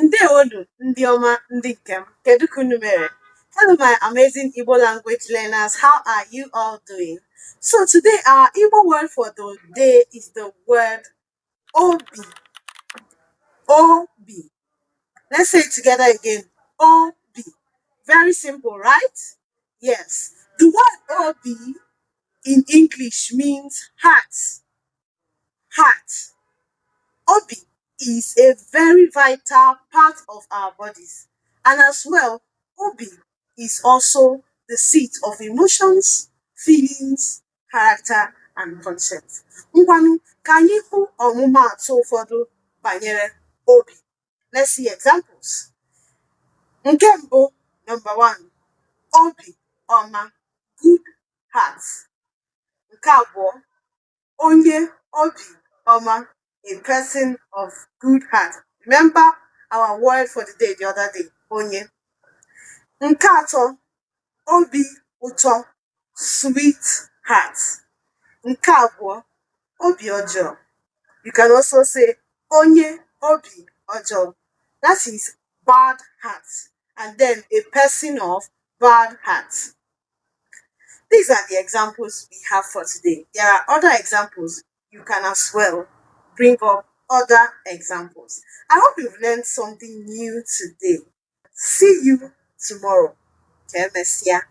Ndewonu, ndị ọma, ndị nke m. Kedu ka unu mere? Hello, my amazing Igbo language learners. How are you all doing? So today, our Igbo word for the day is the word obi. Obi. Let's say it together again. Obi. Very simple, right? Yes. The word obi in English means heart. Heart. Obi is a very vital part of our bodies. And as well, Obi is also the seat of emotions, feelings, character, and concepts. Ngwanụ, ka anyị hụ ọmụmaatụ ụfọdụ banyere Obi. Let's see examples. Nke mbụ, number one, Obi ọma, good heart. Nke abụọ, onye obi ọma, a person of good heart. Remember our word for the day the other day, onye. Nke atọ, obi ụtọ, sweet heart. Nke abụọ, obi ọjọọ. You can also say onye obi ọjọọ. That is bad heart. And then a person of bad heart. These are the examples we have for today. There are other examples. You can as well bring up other examples. I hope you've learned something new today. See you tomorrow. Kemesia.